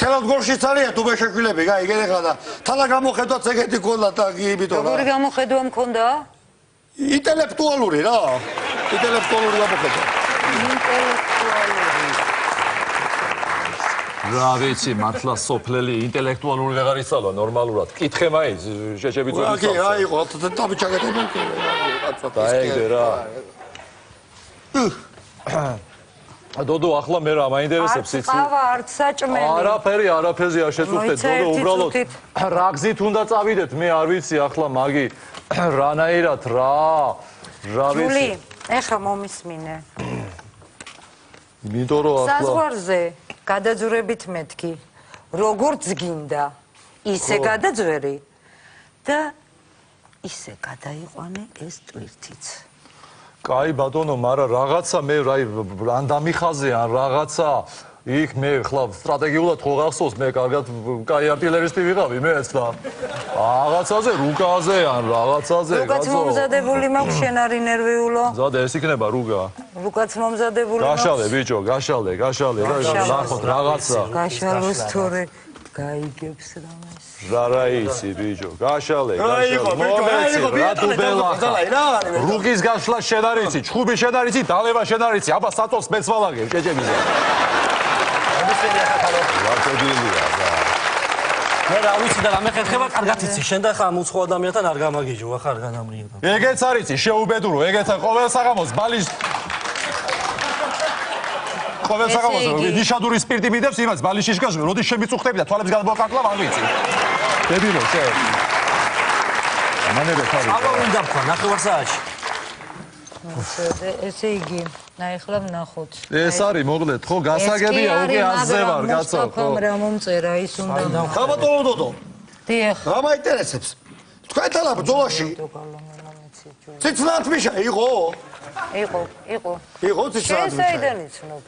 თელადგორშიც არიან დუბეშაშვილები, გაიგე ხა და თანა გამოხედვაც ეგეთი გონდა და იმიტომ რა. როგორი გამოხედვა მქონდა? ინტელექტუალური რა. ინტელექტუალური გამოხედვა. რა ვიცი მართლა სოფლელი ინტელექტუალური ვეღარ ისწავლა ნორმალურად. კითხე მაინც შეჭები წოდი. კი, აი იყო დაბიჭაგეთები. დაეგდე რა. დოდო ახლა მე რა მაინტერესებს იცი? ყავა არც საჭმელი. არაფერზე არ შეწუხდეთ დოდო უბრალოდ რა გზით უნდა წავიდეთ მე არ ვიცი ახლა მაგი რანაირად რა ვიცი. ჯული, ეხლა მომისმინე. იმიტომ რომ ახლა საზღვარზე გადაძვრებით მეთქი, როგორც გინდა, ისე გადაძვერი და ისე გადაიყვანე ეს ტვირთიც. კაი ბატონო, მაგრამ რაღაცა მე ან დამიხაზე ან რაღაცა იქ მე ხლა სტრატეგიულად ხო გახსოვს მე კარგად კაი არტილერისტი ვიყავი მეც და რაღაცაზე რუგაზე ან რაღაცაზე რუგაც მომზადებული მაქვს შენ არი ნერვიულო. ზადე ეს იქნება რუგა. რუგაც მომზადებული მაქვს. გაშალე ბიჭო, გაშალე და ნახოთ რაღაცა. გაშალოს თორე გაიგებს რამეს. რა იცი ბიჭო, გაშალე. მომეცი რა დუბელა. რუგის გაშლა შენ არ იცი, ჩხუბი შენ არ იცი, დალევა შენ არ იცი, აბა საწოლს მეც ვალაგებ ჭეჭებიზე. მე რა ვიცი და რამე ხერხება კარგად იცი შენ და ხა უცხო ადამიანთან არ გამაგიჯო ახარ განამრიება. ეგეც არ იცი შეუბედურო, ეგეც ყოველ საღამოს ბალის ყოველ საღამოს ნიშადური სპირტი მიდევს იმას ბალიშიშ გაშ როდის შემიწუხდები და თვალებს გადმოვაკარკლა არ ვიცი. დებილო შენ. მანერე ხარ. აბა უნდა თქვა ნახევარ საათში. ესე იგი, ეხლა ვნახოთ. ეს არის მოკლედ, ხო, გასაგებია, უკვე აზზე ვარ, კაცო, ხო. რა მომწერა, ის უნდა. ხაბატონო დოდო. დიახ. რა მაინტერესებს? თქვენთან ბრძოლაში ციცნათ მიშა იყო? იყო. იყო ციცნათ მიშა. საიდან იცნობ?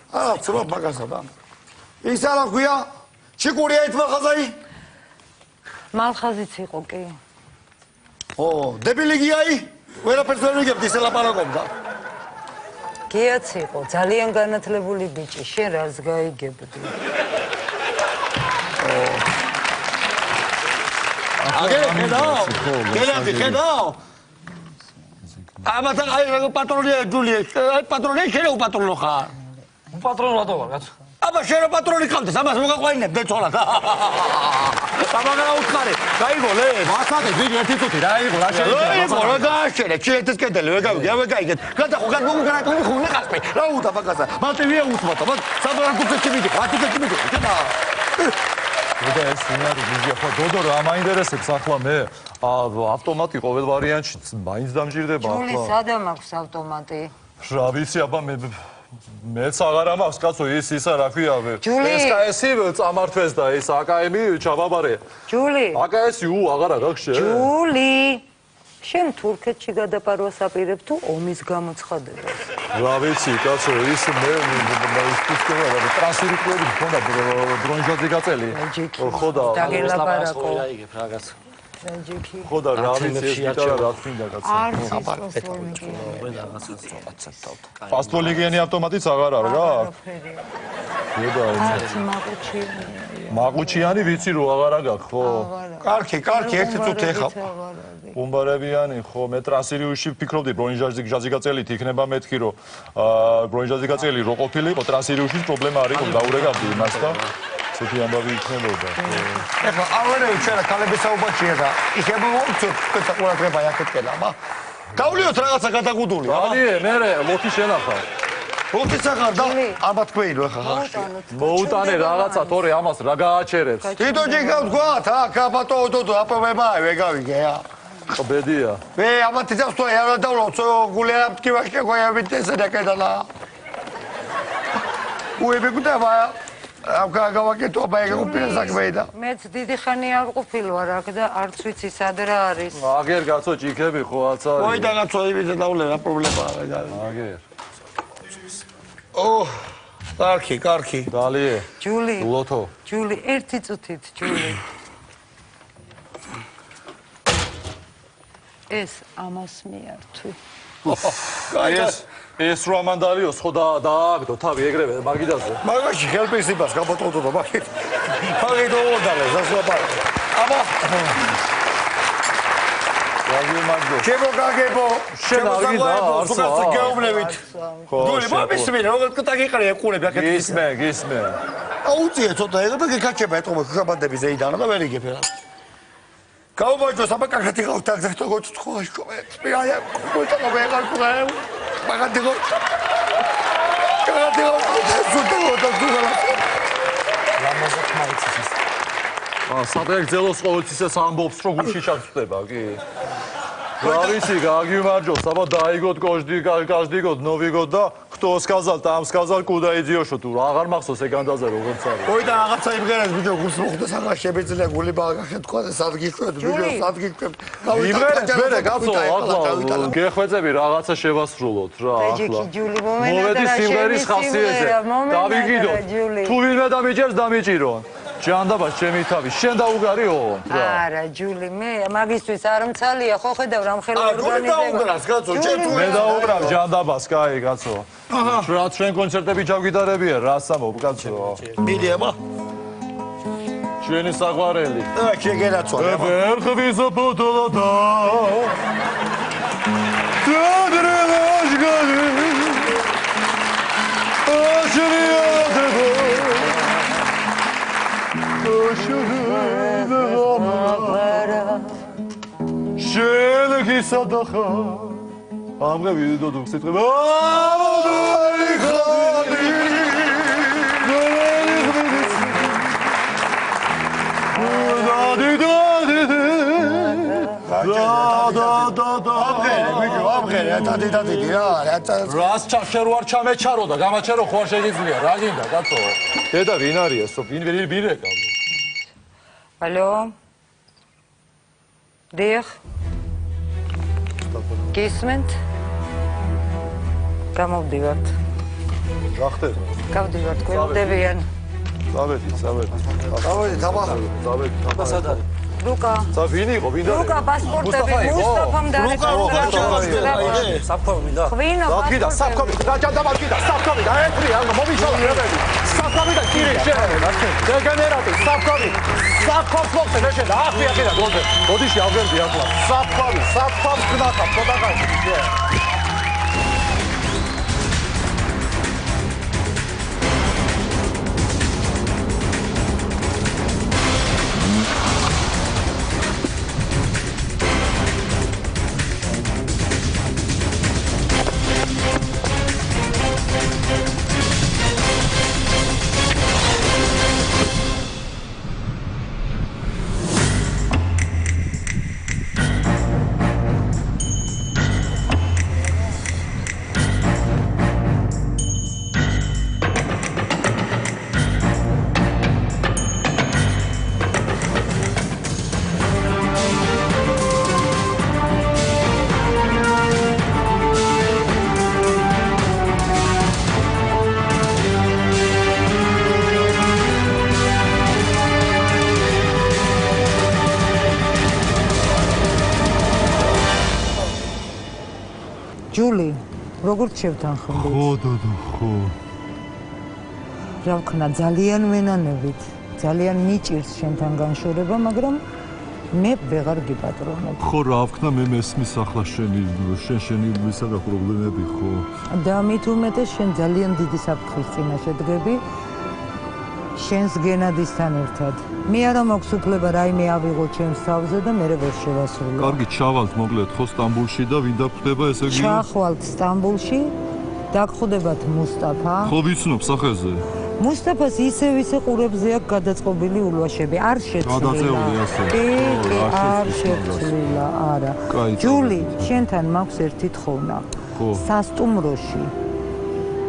ცნობ მაგასა და. ის არა ქვია? ჩიკურია ითმახაზაი? მალხაზიც იყო კი. დებილი გიაი? ვერაფერს ვერ ვიგებთ ისე ლაპარაკობდა. გიაც იყო, ძალიან განათლებული ბიჭი, შენ რას გაიგებდი? ხედავ? ამათან აი პატრონია ჯულია, აი პატრონია შენ უპატრონო ხარ. უპატრონო რატო ვარ, კაცო? აბა შენ პატრონი ხავდეს, ამას მოგაყვანებ დეცოლად. სამაგარა უთხარი, გაიგო ლე. მათადე ვიგი ერთი წუთი რა იყო, რა შეიძლება? იყო, რა გააშენე, ჩიეთის კედელი, ვერ გავიგე, ამე გაიგეთ. გადახო, გადმოგგრაკული ხუნე ხასპი. რა უდა მაგასა? მალტივია უთმოთა, მაგ სადღაც კუცეში მიდი, ათიკეში მიდი. და და ეს ინარი ვიზია ხო დოდო რა მაინტერესებს ახლა მე ავტომატი ყოველ ვარიანტში მაინც დამჭირდება ახლა ჯული სადა მაქვს ავტომატი რა ვიცი აბა მეც აღარა მაქვს კაცო ისა რა ქვია SKS-ი წამართვეს და ეს აკაემი ჩაბაბარე ჯული აკაესი აღარა გახშე ჯული შენ თურქეთში გადაპარვას აპირებ თუ ომის გამოცხადებას რა ვიცი კაცო ის მე ტრანსირიკლები მქონდა დრონჟაძე გაწელი ხო და დაგელაპარაკო აიგებ რაღაც ხო და რა ვიცი ეს გიტარა რა თქინდა კაცო ფასტოლიგიანი ავტომატიც აღარ არის რა მაყუჩიანი ვიცი რომ აღარა გაქვს ხო კარგი ერთი წუთი ეხავ ბომბარებიანი ხო მე ტრანსირიუსში ვფიქრობდი ბრონჟაძე გაწელით იქნება მეთქი რომ ბრონჟაძე გაწელი რო ყოფილიყო ტრანსირიუსში პრობლემა არის რომ დაურეგავდი იმას და ცოტი ამბავი იქნებოდა ეხლა ავერე უჩერა ქალების საუბარშია და იქება ვორცოთ თქვენთან ყურადღება აქეთკენა მა გავლიოთ რაღაცა გადაგუდული ალიე მე ლოთი შენახავ ლოთიც აღარ და ალბათ კვეინო ეხლა მოუტანე რაღაცა თორე ამას რა გააჩერებს თვითონ ჯიგავ თქვათ აქ აბატო ოდოდო აპოვება ვეგავიგე ბედია მე ამათი ძავსო ერო დავლოცო გულერა მткиვაშე გოიავით ესე დაკედალა უები გუდავა ამ გავაკეთო ბაიგე უპირა საქმეა და მეც დიდი ხანი არ ყოფილვარ აქ და არც ვიცი სად რა არის აგერ გაცო ჭიქები ხო აცა მოიდა გაცო ივიზე დავლე რა პრობლემაა აგერ კარგი დალიე ჯული ლოთო ჯული ერთი წუთით ჯული ეს ამას მიართვი ეს რო ამანდალიოს ხო დააგდო თავი ეგრევე მაგიდაზე მაგაში ხელფისებას გაბატონო და მაგით დოოდალე ზასლაპარ აბა შემოგაგებო შემოგაგებო გეუბნებით გული მომისმენ როგორ კტაგიყრე ეყურები აქეთ გისმე აუწია ცოტა ეგ და გეკაჩება ეთყობა ხაბადები ზეიდან და ვერ იგებ რა გაუბაჯო საბაკახეთი გავთ აგზეთო გოცხოა შოვე სპირაია კოიტა ვეღარ ყრე მაგადიგო სადაგძელოს ყოველთვის ეს ამბობს რომ გულში ჩაგწდება კი რა ვიცი გაგიმარჯოს აბა დაიგოთ каждый год новый год და кто сказал там сказал куда идешь თუ აღარ მახსოვს ეგ ანდაზე როგორც არის გოიტა რაღაცა იმღერას ბიჭო გულს მოხდა საღა შებეძლია გული ბაღახეთ თქვა სად გიხვედ ბიჭო სად გიხვედ იმღერას მერე გაცო ახლა გეხვეწები რაღაცა შევასრულოთ რა ახლა მოვედი სიმღერის ხასიათზე დავიგიდო თუ ვინმე დამიჭერს დამიჭირონ ჯანდაბას ჩემი თავი შენ დაუგარიო არა ჯული მე მაგისტვის არ მცალია ხო ხედავ რა მხელი ორგანიზება მე დაუგრავ ჯანდაბას კაი კაცო რა ჩვენ კონცერტები ჩავგიტარებია რა სამობ კაცო მიდი აბა ჩვენი საყვარელი შეგენაცვალე აბა ერხვის ფოტოლა და დრევაშ გალი ოშრიადებო შენგი სადახა ამღე ვიდოდო სიტყვები ამოდარი ხარი აბღერე, მიჯო, აბღერე, ათათი რა, რას ჩახშე რო არ ჩამეჩარო და გამაჩერო ხო არ შეგიძლია, რა გინდა, კაცო? დედა ვინ არის ეს? ვინ ეკავ? ალო? დიახ. გისმენთ? გამოვდივართ. რა ხდება? გავდივართ, გველოდებიან. წავედი. დავედი, წავედი. სად არის? ლუკა. ცა ვინ იყო? ვინ არის? ლუკა პასპორტები მუსტაფამ დაერქვა. საფქომი მინდა. ხვინა გიდა, საფქომი, დაჯანდაბად გიდა, საფქომი, დაეთრი, ანუ მომიშალა რებები. საფქომი და კირი შენ. დეგენერატი, საფქომი. საფქომს მოხდე მე შენ, ახვია კიდე გოლზე. გოდიში ავგერდი ახლა. საფქომს გნახა, ცოტა ხანი. ჯული, როგორ შევთანხმდით? ხო. რა ვქნა, ძალიან ვენანებით, ძალიან მიჭირს შენთან განშორება, მაგრამ მე ვეღარ გიპატრონებ. ხო, რა ვქნა, მე მესმის ახლა შენი ვისაგა პრობლემები ხო? და მით უმეტეს შენ ძალიან დიდი საფრთხის წინაშე დგები. შენს გენადისთან ერთად. მე არა მაქვს უფლება რაიმე ავიღო ჩემს თავზე და მე ვერ შევასრულო. კარგი, ჩავალთ მოკლედ ხო სტამბულში და ვინ დაგხვდება ესე იგი? ჩახვალთ სტამბულში, დაგხვდებათ მუსტაფა. ხო ვიცნობ სახეზე? მუსტაფას ისე ყურებზე აქვს გადაწყობილი ულვაშები, არ შეცვლილა. გადაწეული ასე. არ შეცვლილა, არა. ჯული, შენთან მაქვს ერთი თხოვნა. სასტუმროში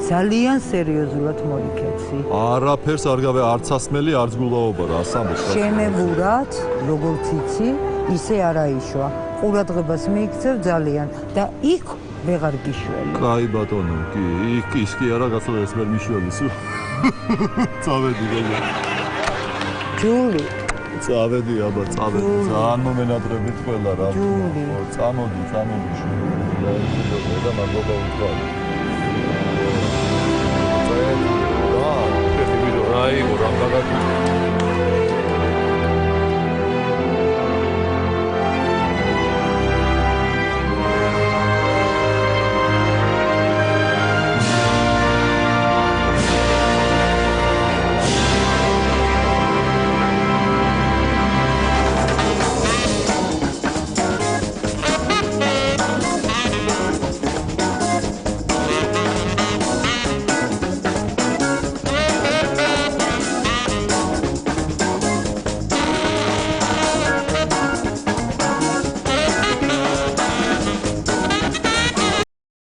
ძალიან სერიოზულად მოიქეცი. არაფერს არ გავე, არც ასმელი, არც გულაობა რა, ასამბოს. შემებურად, როგორც იცი, ისე არაიშვა. ყურადღებას მიიქცევ ძალიან და იქ ვეღარ გიშველი. კაი ბატონო, კი, ის კი არა, გასულ ეს ვერ მიშველის. წავედი გოგო. ჯული. წავედი აბა, წავედი. ძალიან მომენატრებით ყველა რა. ჯული. წამოდი. და მადლობა უთხრა.